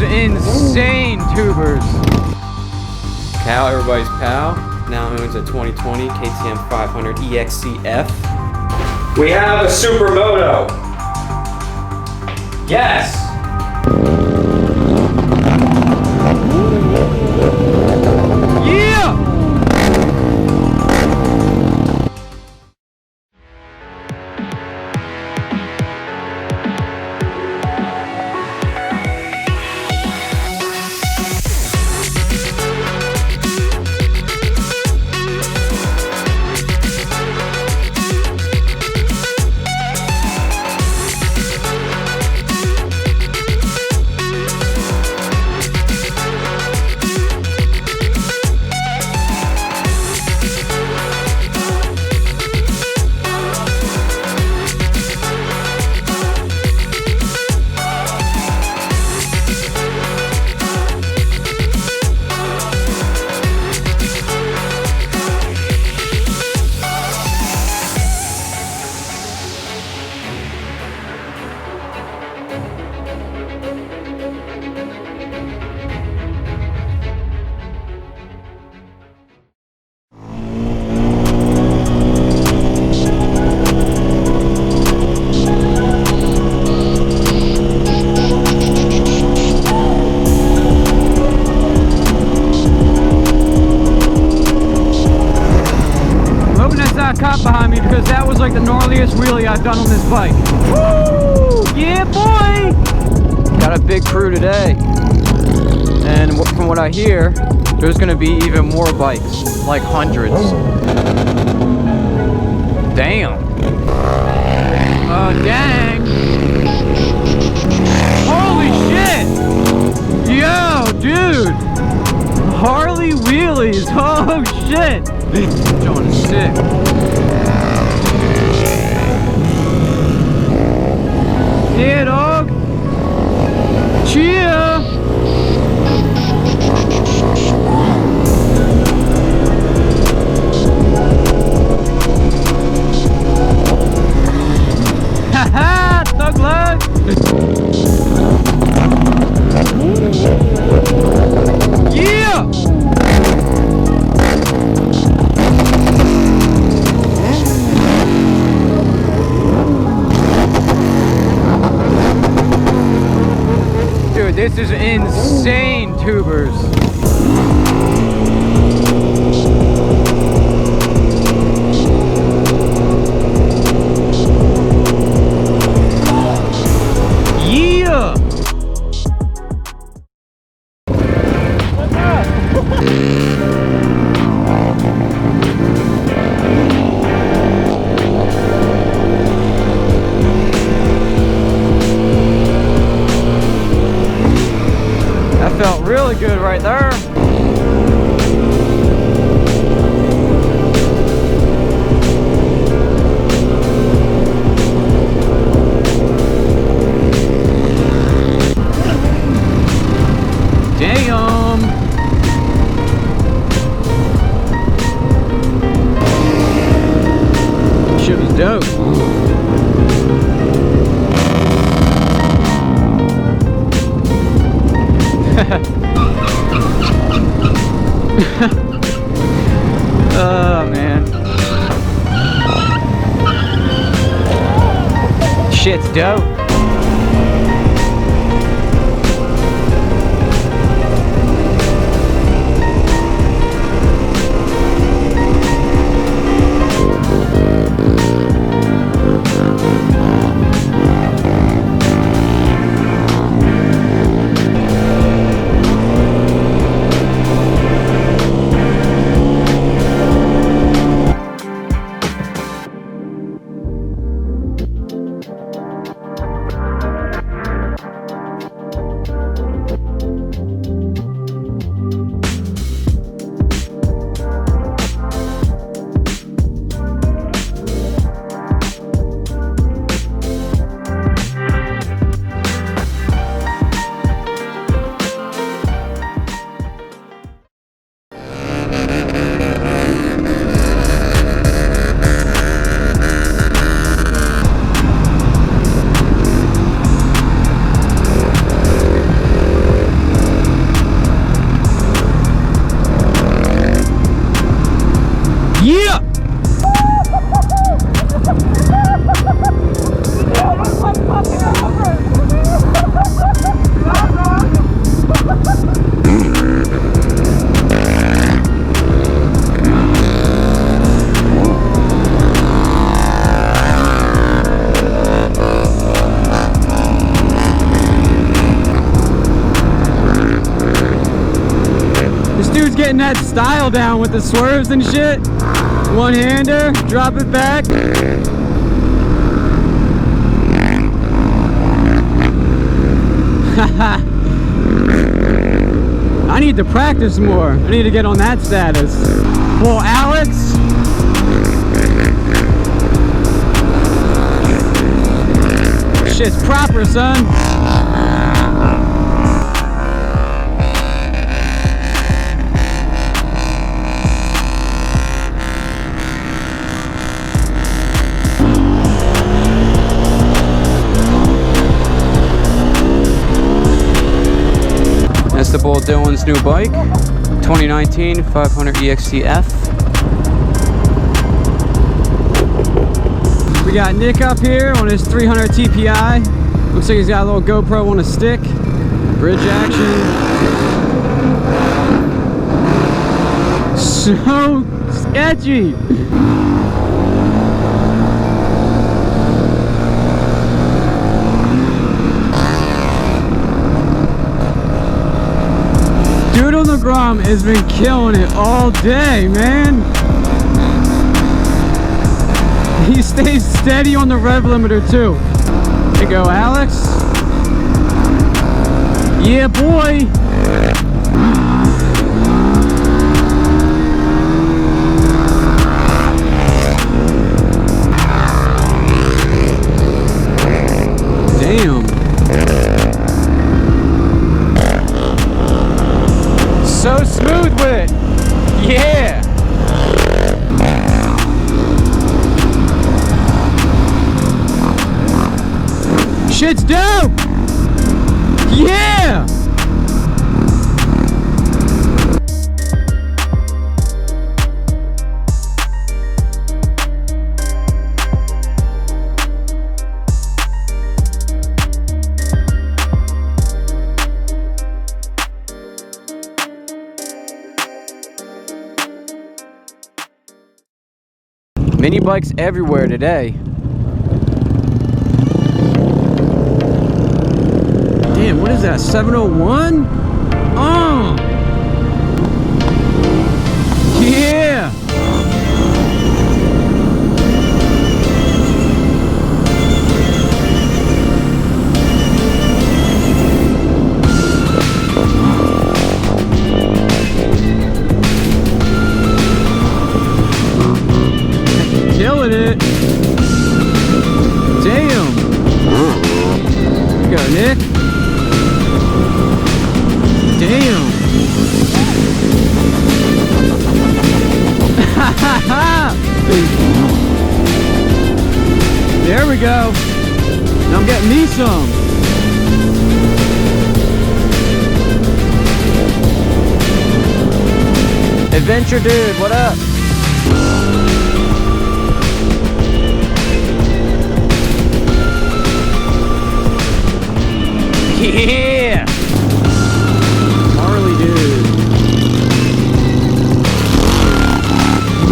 is insane, tubers. Cal, everybody's pal, now owns a 2020 KTM 500 EXCF. We have a Supermoto. Yes. Yeah! Cop behind me because that was like the gnarliest wheelie I've done on this bike. Woo! Yeah, boy! Got a big crew today. And from what I hear, there's gonna be even more bikes, like hundreds. Damn. Dang. Holy shit! Yo, dude! Harley wheelies, oh shit! John is sick. Yeah, dog. Cheer. Haha, thug luck. Yeah. This is insane, tubers. Yeah! What's up? Felt really good right there. Damn. Shit was dope. Oh man, shit's dope. style down with the swerves and shit. One-hander, drop it back. I need to practice more. I need to get on that status. Well, Alex. Shit's proper, son. That's the Bull Dylan's new bike, 2019 500 EXCF. We got Nick up here on his 300 TPI. Looks like he's got a little GoPro on a stick. Bridge action. So sketchy. Dude on the Grom has been killing it all day, man. He stays steady on the rev limiter too. There you go, Alex. Yeah, boy. Damn. So smooth with it. Yeah. Shit's dope. Yeah. Mini bikes everywhere today. Damn, what is that? 701? Oh! Yeah! Killing it. Damn. Go, Nick. Damn. There we go. Now I'm getting me some. Adventure dude, what up? Yeah! Harley dude.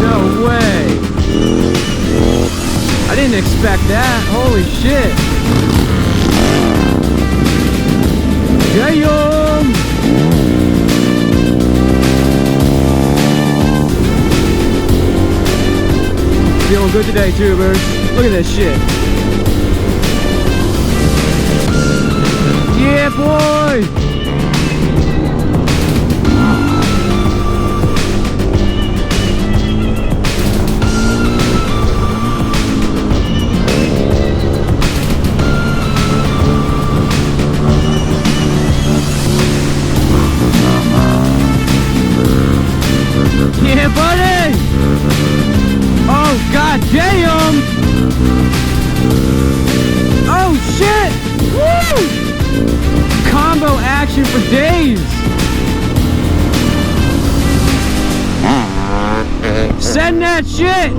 No way. I didn't expect that. Holy shit. Damn! Feeling good today, tubers. Look at this shit. Yeah, boy! Yeah, buddy! Oh, god damn! Oh, shit! Woo! Combo action for days. Send that shit.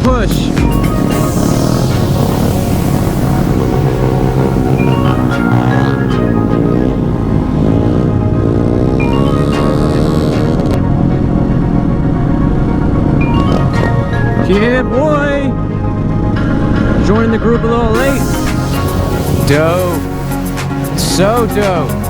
push. Yeah, boy. Joining the group a little late. Dope. So dope.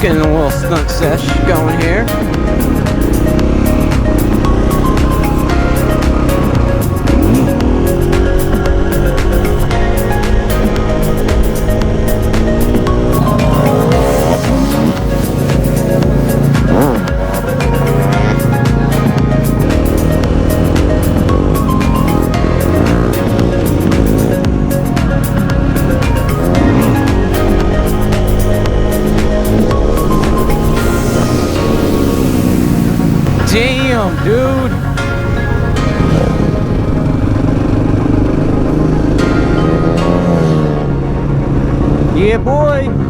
Getting a little stunt sesh going here. Damn, dude. Yeah, boy.